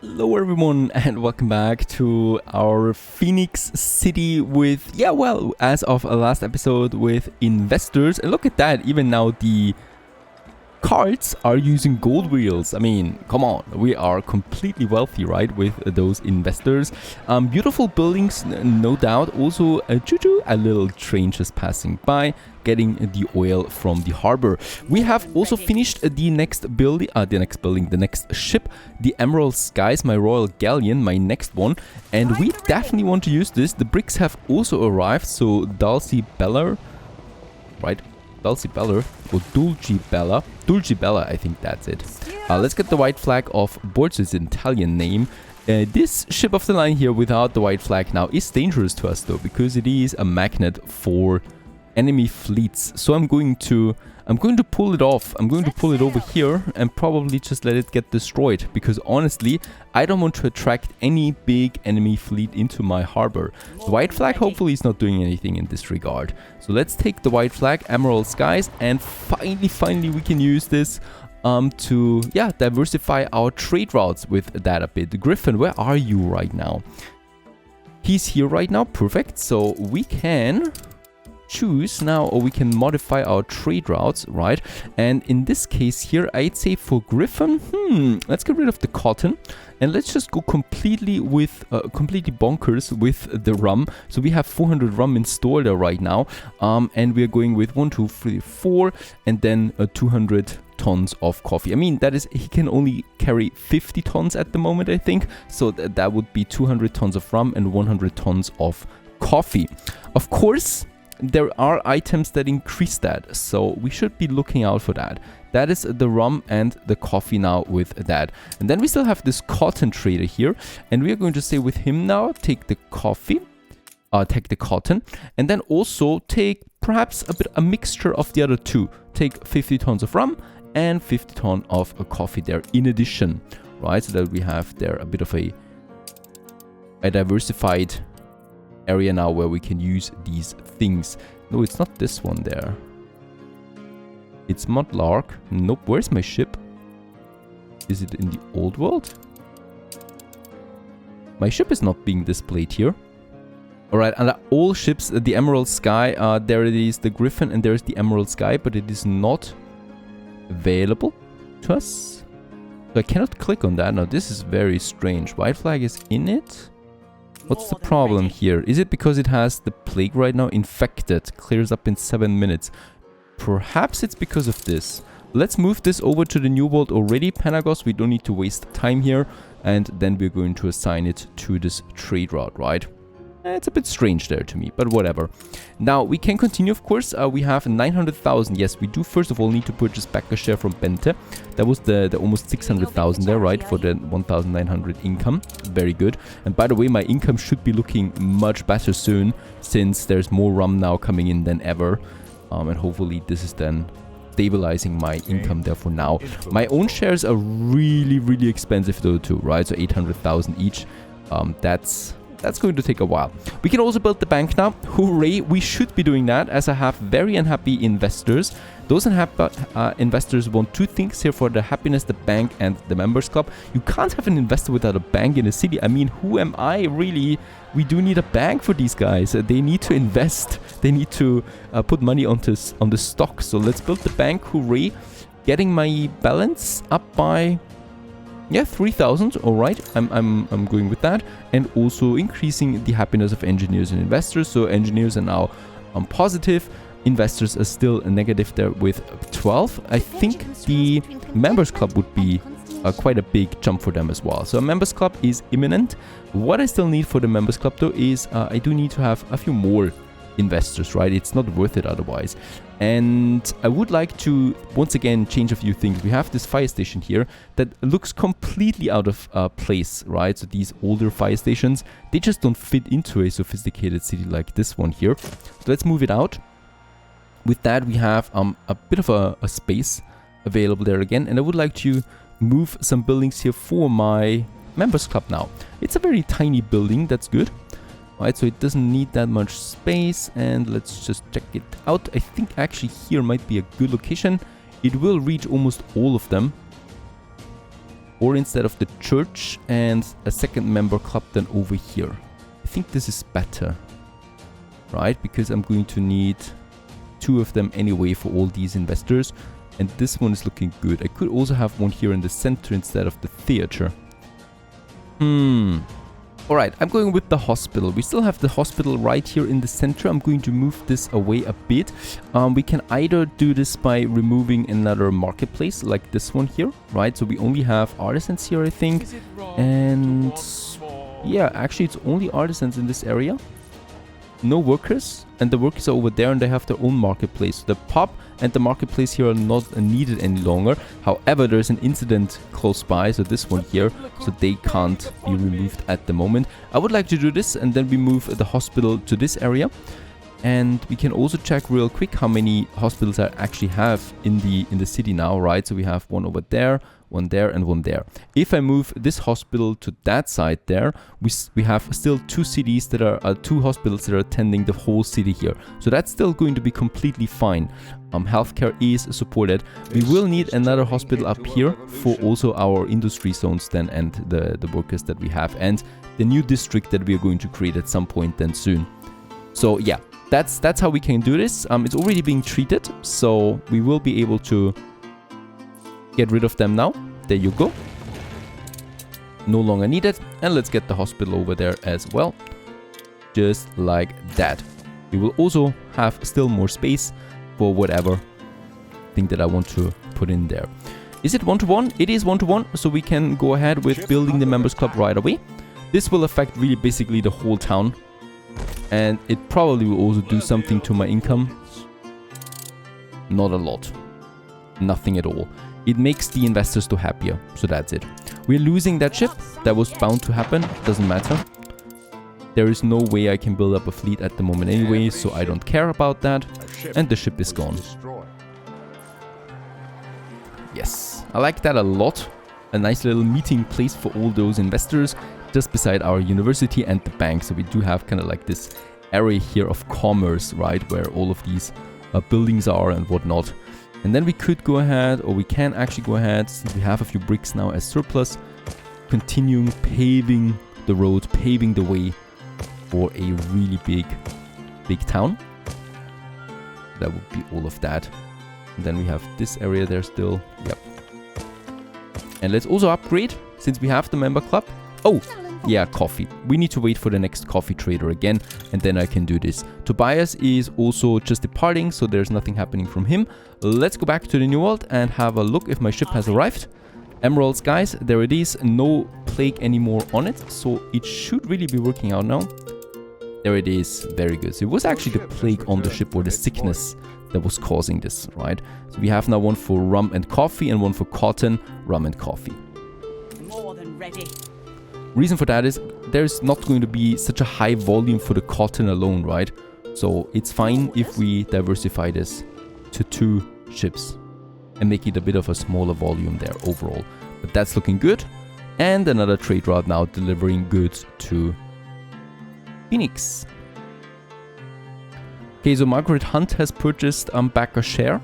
Hello everyone and welcome back to our Phoenix City with, as of last episode with investors. And look at that, even now the cards are using gold wheels. I mean, come on, we are completely wealthy, right, with those investors. Beautiful buildings, no doubt. Also, a little train just passing by, getting the oil from the harbor. We have also finished the next ship, the Emerald Skies, my Royal Galleon, my next one. And we definitely want to use this. The bricks have also arrived, so Dulce Bella, right? Dulce Bella or Dulce Bella, I think that's it. Let's get the white flag off board, so it's an Italian name. This ship of the line here without the white flag now is dangerous to us though, because it is a magnet for enemy fleets. So I'm going to pull it off. I'm going to pull it over here and probably just let it get destroyed, because honestly I don't want to attract any big enemy fleet into my harbor. The white flag hopefully is not doing anything in this regard. So let's take the white flag, Emerald Skies, and finally we can use this to diversify our trade routes with that a bit. Griffin, where are you right now? He's here right now, perfect. So we can choose now, or we can modify our trade routes, right? And in this case here, I'd say for Griffin, let's get rid of the cotton and let's just go completely bonkers with the rum. So we have 400 rum in store there right now, and we're going with 1, 2, 3, 4, and then 200 tons of coffee. I mean, that is, he can only carry 50 tons at the moment, I think. So that would be 200 tons of rum and 100 tons of coffee. Of course, there are items that increase that, so we should be looking out for that. That is the rum and the coffee now with that. And then we still have this cotton trader here, and we are going to say with him now, take the coffee, take the cotton, and then also take perhaps a mixture of the other two. Take 50 tons of rum and 50 tons of coffee there in addition, right? So that we have there a bit of a diversified area now where we can use these things. No, it's not this one there. It's Mudlark. Nope. Where's my ship? Is it in the old world? My ship is not being displayed here. Alright, and all ships, the Emerald Sky, there it is, the Griffin, and there's the Emerald Sky, but it is not available to us. So I cannot click on that. Now this is very strange. White flag is in it. What's the problem here? Is it because it has the plague right now? Infected. Clears up in 7 minutes. Perhaps it's because of this. Let's move this over to the new world already, Panagos. We don't need to waste time here. And then we're going to assign it to this trade route, right? It's a bit strange there to me, but whatever. Now, we can continue, of course. We have 900,000. Yes, we do first of all need to purchase back a share from Bente. That was the almost 600,000 there, right? For the 1,900 income. Very good. And by the way, my income should be looking much better soon, since there's more rum now coming in than ever. And hopefully this is then stabilizing my income there for now. My own shares are really expensive though too, right? So 800,000 each. That's going to take a while. We can also build the bank now. Hooray, we should be doing that, as I have very unhappy investors. Those unhappy investors want two things here for the happiness: the bank and the members club. You can't have an investor without a bank in a city. I mean, who am I really? We do need a bank for these guys. They need to invest. They need to put money on the stock. So let's build the bank. Hooray. Getting my balance up by 3,000. All right, I'm going with that, and also increasing the happiness of engineers and investors. So engineers are now positive, investors are still negative there with 12. I think the members club would be quite a big jump for them as well. So a members club is imminent. What I still need for the members club though is I do need to have a few more investors, right? It's not worth it otherwise. And I would like to once again change a few things. We have this fire station here that looks completely out of place, right? So these older fire stations, they just don't fit into a sophisticated city like this one here. So let's move it out. With that, we have a bit of a space available there again, and I would like to move some buildings here for my members club now. It's a very tiny building, that's good. Right, so it doesn't need that much space, and let's just check it out. I think actually here might be a good location. It will reach almost all of them. Or instead of the church and a second member club, then over here. I think this is better, right? Because I'm going to need 2 of them anyway for all these investors. And this one is looking good. I could also have one here in the center instead of the theater. Alright, I'm going with the hospital. We still have the hospital right here in the center. I'm going to move this away a bit. We can either do this by removing another marketplace like this one here, right? So we only have artisans here, I think. And yeah, actually it's only artisans in this area. No workers, and the workers are over there and they have their own marketplace. The pub and the marketplace here are not needed any longer. However, there's an incident close by, so this one here, so they can't be removed at the moment. I would like to do this, and then we move the hospital to this area. And we can also check real quick how many hospitals I actually have in the city now, right? So we have one over there, one there, and one there. If I move this hospital to that side there, we have still 2 cities that are 2 hospitals that are attending the whole city here. So that's still going to be completely fine. Healthcare is supported. We will need another hospital up here for also our industry zones then, and the workers that we have, and the new district that we are going to create at some point then soon. So yeah, that's how we can do this. It's already being treated, so we will be able to get rid of them now. There you go. No longer needed. And let's get the hospital over there as well. Just like that. We will also have still more space for whatever thing that I want to put in there. Is it 1-to-1? It is 1-to-1, so we can go ahead with building the members club right away. This will affect really basically the whole town. And it probably will also do something to my income. Not a lot. Nothing at all. It makes the investors too happier, so that's it. We're losing that ship. That was bound to happen. Doesn't matter. There is no way I can build up a fleet at the moment anyway, so I don't care about that. And the ship is gone. Yes, I like that a lot. A nice little meeting place for all those investors just beside our university and the bank. So we do have kind of like this area here of commerce, right, where all of these buildings are and whatnot. And then we could go ahead, or we can actually go ahead, since we have a few bricks now as surplus, continuing paving the road, paving the way for a really big town. That would be all of that. And then we have this area there still. Yep. And let's also upgrade, since we have the member club. Oh, yeah, coffee. We need to wait for the next coffee trader again, and then I can do this. Tobias is also just departing, so there's nothing happening from him. Let's go back to the New World and have a look if my ship has arrived. Emeralds, guys, there it is. No plague anymore on it, so it should really be working out now. There it is. Very good. So it was actually the plague on the ship, or the sickness that was causing this, right? So we have now one for rum and coffee and one for cotton, rum and coffee. More than ready. Reason for that is there's not going to be such a high volume for the cotton alone, right? So it's fine if we diversify this to 2 ships and make it a bit of a smaller volume there overall. But that's looking good. And another trade route now delivering goods to Phoenix. Okay, so Margaret Hunt has purchased back a share.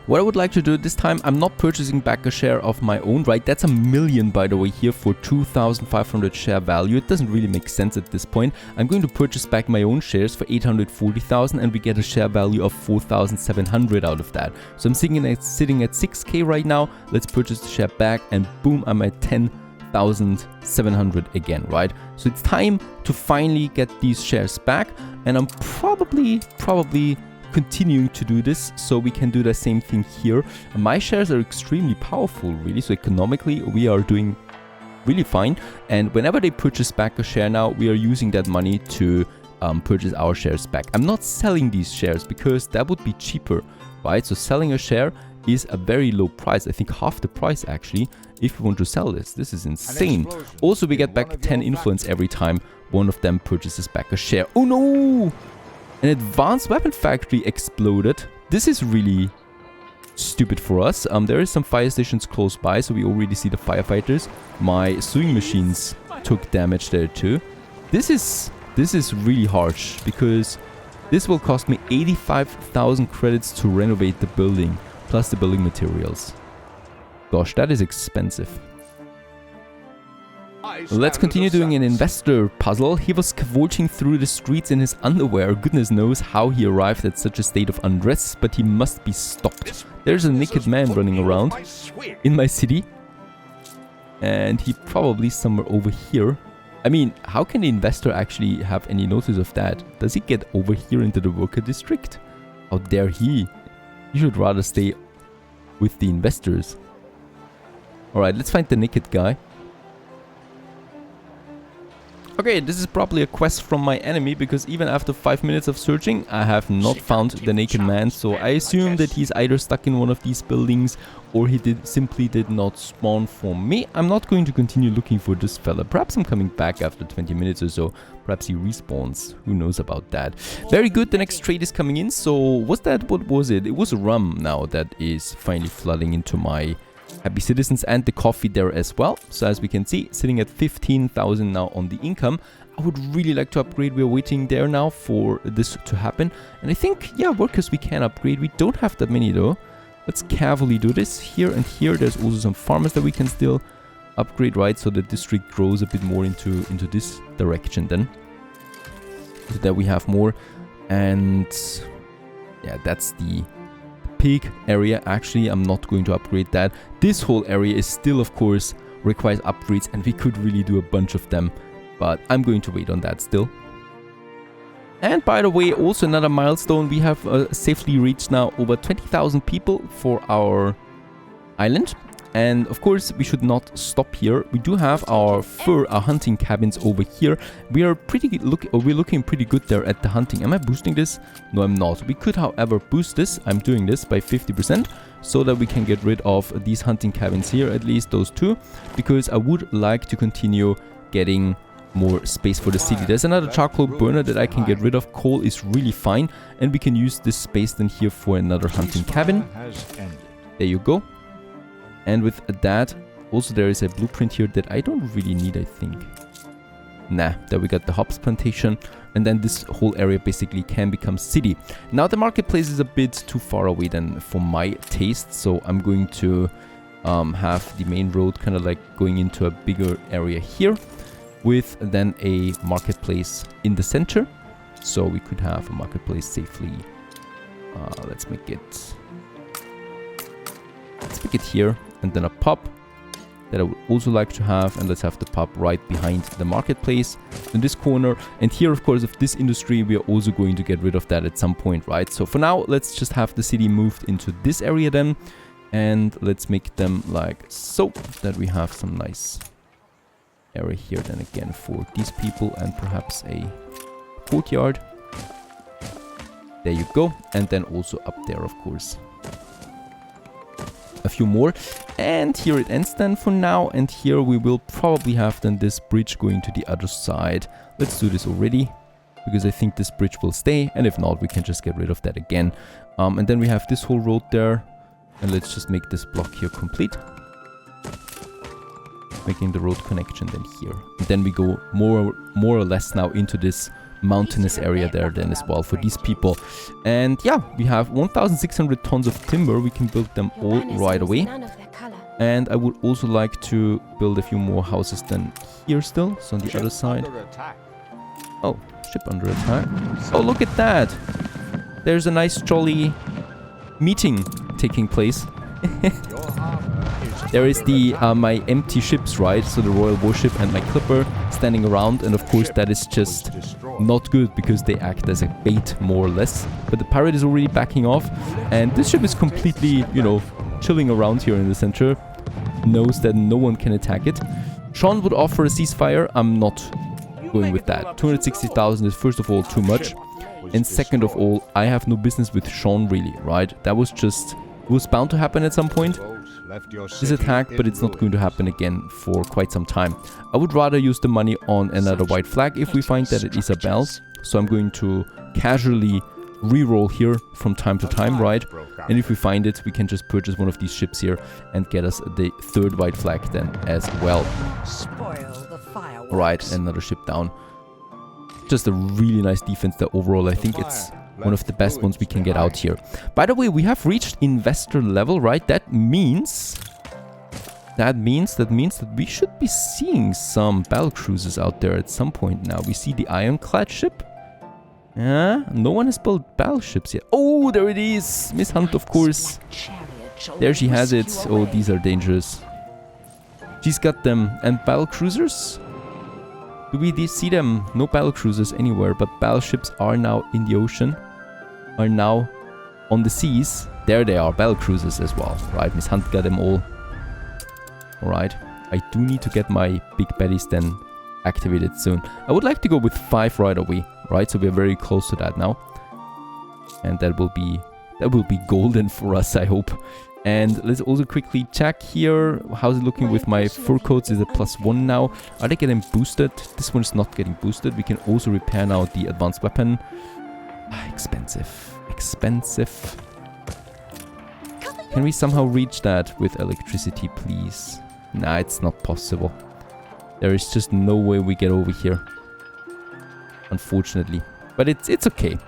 What I would like to do this time, I'm not purchasing back a share of my own, right? That's 1 million, by the way, here for 2,500 share value. It doesn't really make sense at this point. I'm going to purchase back my own shares for 840,000 and we get a share value of 4,700 out of that. So I'm sitting at 6k right now. Let's purchase the share back and boom, I'm at 10,700 again, right? So it's time to finally get these shares back, and I'm probably continuing to do this, so we can do the same thing here. My shares are extremely powerful, really, so economically we are doing really fine. And whenever they purchase back a share now, we are using that money to purchase our shares back. I'm not selling these shares because that would be cheaper, right? So selling a share is a very low price. I think half the price actually, if we want to sell this. This is insane. Also, we get back 10 influence every time one of them purchases back a share. Oh no! An advanced weapon factory exploded. This is really stupid for us. There is some fire stations close by, so we already see the firefighters. My sewing machines took damage there too. This is really harsh, because this will cost me 85,000 credits to renovate the building, plus the building materials. Gosh, that is expensive. Let's continue doing an investor puzzle. He was cavorting through the streets in his underwear. Goodness knows how he arrived at such a state of undress, but he must be stopped. There's a naked man running around in my city. And he probably somewhere over here. I mean, how can the investor actually have any notice of that? Does he get over here into the worker district? How dare he? You should rather stay with the investors. Alright, let's find the naked guy. Okay, this is probably a quest from my enemy, because even after 5 minutes of searching, I have not found the naked man. So I assume that he's either stuck in one of these buildings, or he simply did not spawn for me. I'm not going to continue looking for this fella. Perhaps I'm coming back after 20 minutes or so. Perhaps he respawns. Who knows about that? Very good, the next trade is coming in. So what was it? It was rum now that is finally flooding into my happy citizens, and the coffee there as well. So as we can see, sitting at 15,000 now on the income. I would really like to upgrade. We're waiting there now for this to happen. And I think, yeah, workers we can upgrade. We don't have that many though. Let's carefully do this. Here and here, there's also some farmers that we can still upgrade, right? So the district grows a bit more into this direction then. So that we have more. And yeah, that's the pig area. Actually, I'm not going to upgrade that. This whole area is still, of course, requires upgrades, and we could really do a bunch of them, but I'm going to wait on that still. And by the way, also another milestone, we have safely reached now over 20,000 people for our island. And of course, we should not stop here. We do have our hunting cabins over here. We are we're looking pretty good there at the hunting. Am I boosting this? No, I'm not. We could, however, boost this. I'm doing this by 50% so that we can get rid of these hunting cabins here, at least those two, because I would like to continue getting more space for the city. There's another charcoal burner that I can get rid of. Coal is really fine, and we can use this space then here for another hunting cabin. There you go. And with that, also there is a blueprint here that I don't really need, I think. Nah, there we got the hops plantation, and then this whole area basically can become city. Now the marketplace is a bit too far away then for my taste, so I'm going to have the main road kind of like going into a bigger area here, with then a marketplace in the center. So we could have a marketplace safely. Let's make it here, and then a pub that I would also like to have, and let's have the pub right behind the marketplace in this corner. And here, of course, of this industry, we are also going to get rid of that at some point, right? So for now, let's just have the city moved into this area then, and let's make them like so, that we have some nice area here then again for these people, and perhaps a courtyard. There you go. And then also up there, of course, a few more. And here it ends then for now, and here we will probably have then this bridge going to the other side. Let's do this already, because I think this bridge will stay, and if not, we can just get rid of that again. And then we have this whole road there, and let's just make this block here complete, making the road connection then here. And then we go more or less now into this mountainous area there then as well for these people. And yeah, we have 1,600 tons of timber. We can build them all right away. And I would also like to build a few more houses then here still, so on the other side. Oh, ship under attack. Oh, look at that. There's a nice jolly meeting taking place. There is the my empty ships, right? So the Royal Warship and my Clipper standing around, and of course that is just not good because they act as a bait more or less. But the pirate is already backing off, and this ship is completely, you know, chilling around here in the center. Knows that no one can attack it. Sean would offer a ceasefire. I'm not going with that. 260,000 is first of all too much, and second of all, I have no business with Sean really, right? That was just, it was bound to happen at some point, this attack, but it's not going to happen again for quite some time. I would rather use the money on another white flag if we find that it is a bell. So I'm going to casually re-roll here from time to time, right? And if we find it, we can just purchase one of these ships here and get us the third white flag then as well. Alright, another ship down. Just a really nice defense there overall. I think it's one of the best ones we can get out here. By the way, we have reached investor level, right? That means that means that we should be seeing some battle cruisers out there at some point now. We see the ironclad ship. Yeah, no one has built battleships yet. Oh, there it is! Miss Hunt, of course. There she has it. Oh, these are dangerous. She's got them. And battle cruisers? Do we see them? No battle cruisers anywhere, but battleships are now in the ocean. Are now on the seas. There they are, battle cruisers as well. Right, Miss Hunt got them all. Alright, I do need to get my big baddies then activated soon. I would like to go with 5 right away, right? So we're very close to that now. And that will be golden for us, I hope. And let's also quickly check here. How's it looking with my fur coats? Is it +1 now? Are they getting boosted? This one is not getting boosted. We can also repair now the advanced weapon. Expensive. Expensive. Can we somehow reach that with electricity, please? Nah, it's not possible. There is just no way we get over here. Unfortunately. But it's okay.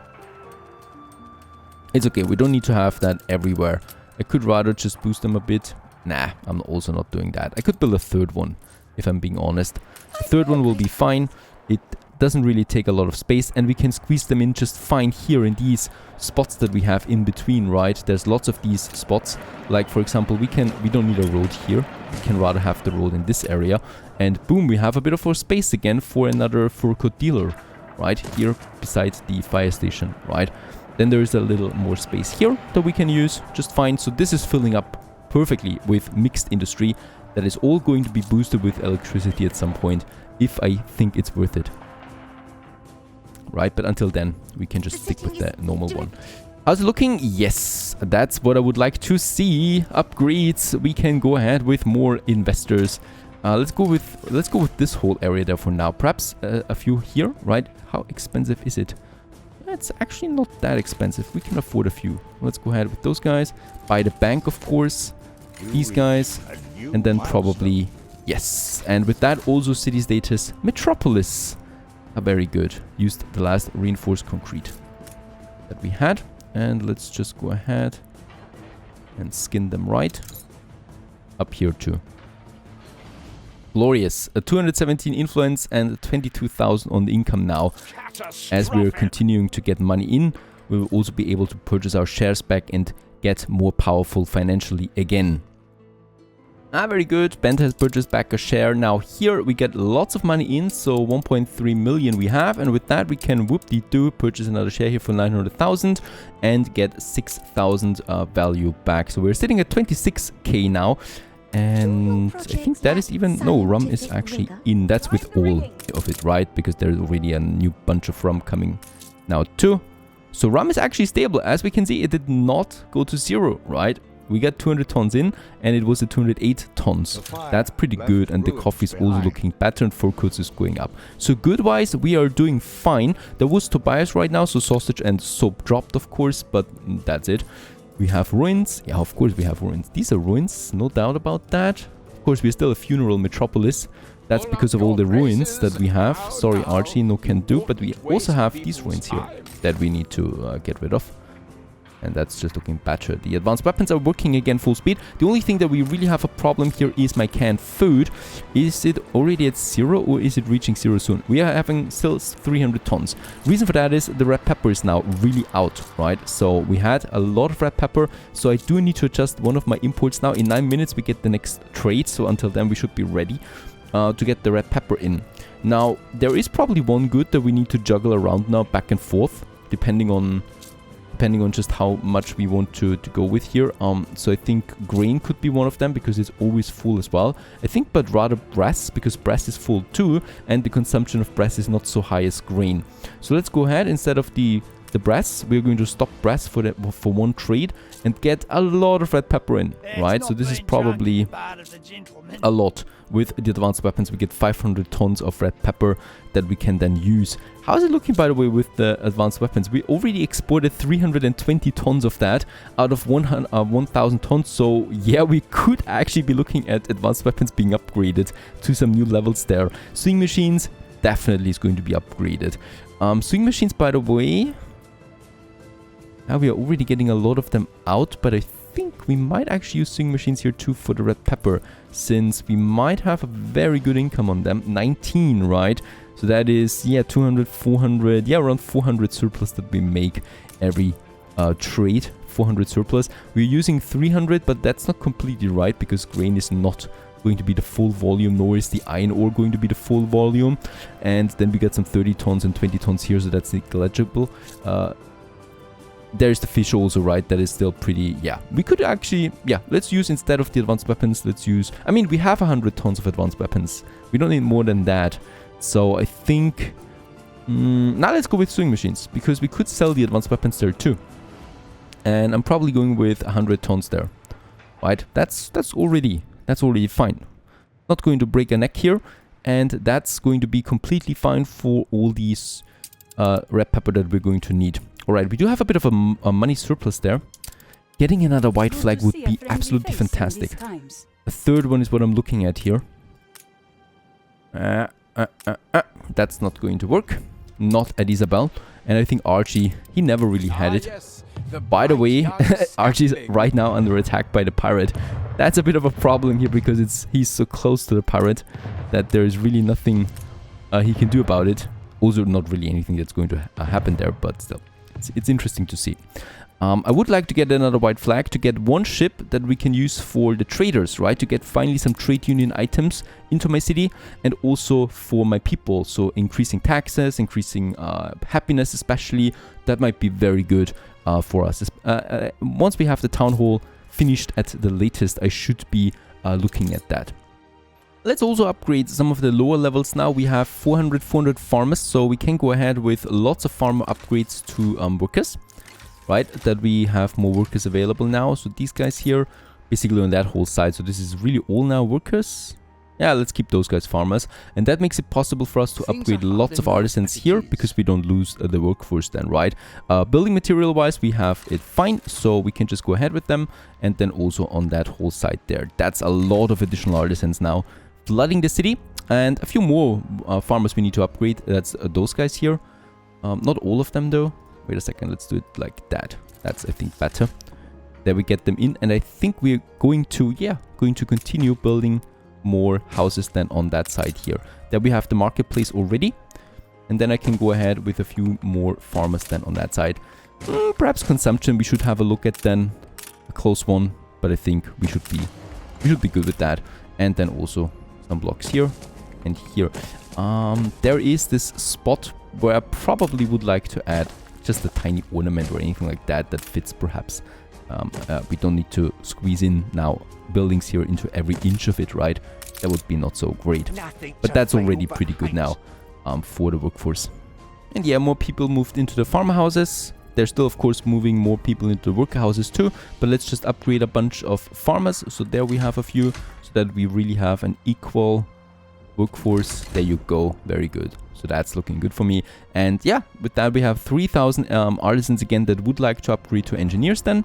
It's okay. We don't need to have that everywhere. I could rather just boost them a bit. Nah, I'm also not doing that. I could build a 3rd one, if I'm being honest. The 3rd one will be fine. It doesn't really take a lot of space, and we can squeeze them in just fine here in these spots that we have in between, right? There's lots of these spots. Like, for example, we don't need a road here. We can rather have the road in this area. And boom, we have a bit of more space again for another fur coat dealer, right? Here, beside the fire station, right? Then there is a little more space here that we can use just fine. So this is filling up perfectly with mixed industry. That is all going to be boosted with electricity at some point, if I think it's worth it. Right, but until then, we can just stick with the normal one. How's it looking? Yes, that's what I would like to see. Upgrades. We can go ahead with more investors. Let's go with this whole area there for now. Perhaps a few here, right? How expensive is it? It's actually not that expensive. We can afford a few. Let's go ahead with those guys. Buy the bank, of course. These guys. And then probably... Yes. And with that, also city status Metropolis. Very good. Used the last reinforced concrete that we had. And let's just go ahead and skin them right. Up here too. Glorious. A 217 influence and 22,000 on the income now. As we're continuing to get money in, we will also be able to purchase our shares back and get more powerful financially again. Very good. Bent has purchased back a share. Now here we get lots of money in, so 1.3 million we have, and with that we can whoop-de-doo purchase another share here for 900,000 and get 6,000 value back. So we're sitting at 26k now. And I think that is even... No, rum is actually in. That's with all of it, right? Because there's already a new bunch of rum coming now too. So rum is actually stable. As we can see, it did not go to 0, right? We got 200 tons in and it was at 208 tons. That's pretty good, and the coffee is also looking better and fur coats is going up. So good-wise, we are doing fine. There was Tobias right now, so sausage and soap dropped, of course, but that's it. We have ruins. Yeah, of course we have ruins. These are ruins, no doubt about that. Of course, we're still a funeral metropolis. That's because of all the ruins that we have. Sorry, Archie, no can do. But we also have these ruins here that we need to get rid of. And that's just looking better. The advanced weapons are working again full speed. The only thing that we really have a problem here is my canned food. Is it already at 0 or is it reaching 0 soon? We are having still 300 tons. Reason for that is the red pepper is now really out, right? So we had a lot of red pepper. So I do need to adjust one of my imports now. In 9 minutes we get the next trade. So until then we should be ready to get the red pepper in. Now there is probably one good that we need to juggle around now back and forth, depending on just how much we want to go with here. So I think grain could be one of them because it's always full as well. I think, but rather brass, because brass is full too, and the consumption of brass is not so high as grain. So let's go ahead, instead of the brass, we're going to stop brass for one trade and get a lot of red pepper in, right? So this is probably a lot. With the advanced weapons, we get 500 tons of red pepper that we can then use. How is it looking, by the way, with the advanced weapons? We already exported 320 tons of that out of 1,000 tons. So yeah, we could actually be looking at advanced weapons being upgraded to some new levels there. Swing machines definitely is going to be upgraded. Swing machines, by the way, now we are already getting a lot of them out, but I think we might actually use sewing machines here too for the red pepper, since we might have a very good income on them. 19, right? So that is, yeah, 200, 400, yeah, around 400 surplus that we make every trade. 400 surplus. We're using 300, but that's not completely right, because grain is not going to be the full volume, nor is the iron ore going to be the full volume. And then we got some 30 tons and 20 tons here, so that's negligible. There's the fish also, right? That is still pretty, yeah. We could actually, yeah, let's use, instead of the advanced weapons, let's use, I mean, we have 100 tons of advanced weapons. We don't need more than that. So I think, now let's go with sewing machines, because we could sell the advanced weapons there too. And I'm probably going with 100 tons there, right? That's already fine. Not going to break a neck here, and that's going to be completely fine for all these red pepper that we're going to need. Alright, we do have a bit of a money surplus there. Getting another white flag would be absolutely fantastic. A third one is what I'm looking at here. That's not going to work. Not at Isabel. And I think Archie, he never really had it. By the way, Archie's right now under attack by the pirate. That's a bit of a problem here, because he's so close to the pirate that there is really nothing he can do about it. Also, not really anything that's going to happen there, but still. It's interesting to see. I would like to get another white flag to get one ship that we can use for the traders, right? To get finally some trade union items into my city, and also for my people. So increasing taxes, increasing happiness especially. That might be very good for us. Once we have the town hall finished at the latest, I should be looking at that. Let's also upgrade some of the lower levels now. We have 400 farmers, so we can go ahead with lots of farmer upgrades to workers, right? That we have more workers available now. So these guys here, basically on that whole side. So this is really all now workers. Yeah, let's keep those guys farmers. And that makes it possible for us to upgrade lots of artisans here, because we don't lose the workforce then, right? Building material wise, we have it fine, so we can just go ahead with them. And then also on that whole side there, that's a lot of additional artisans now. Flooding the city, and a few more farmers we need to upgrade. That's those guys here. Not all of them though. Wait a second, let's do it like that. That's, I think, better. There we get them in, and I think we're going to, yeah, continue building more houses than on that side here. There we have the marketplace already, and then I can go ahead with a few more farmers than on that side. Perhaps consumption we should have a look at then, a close one, but I think we should be good with that. And then also some blocks here and here. There is this spot where I probably would like to add just a tiny ornament or anything like that that fits perhaps. We don't need to squeeze in now buildings here into every inch of it, right? That would be not so great. But that's already pretty good now for the workforce. And yeah, more people moved into the farmhouses. They're still, of course, moving more people into the workhouses too. But let's just upgrade a bunch of farmers. So there we have a few, so that we really have an equal workforce. There you go. Very good. So that's looking good for me. And yeah, with that we have 3,000 artisans again that would like to upgrade to engineers then.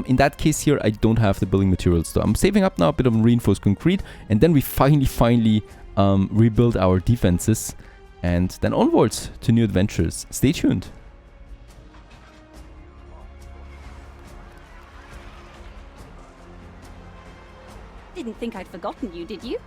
In that case here, I don't have the building materials. So I'm saving up now a bit of reinforced concrete. And then we finally rebuild our defenses. And then onwards to new adventures. Stay tuned. Didn't think I'd forgotten you, did you?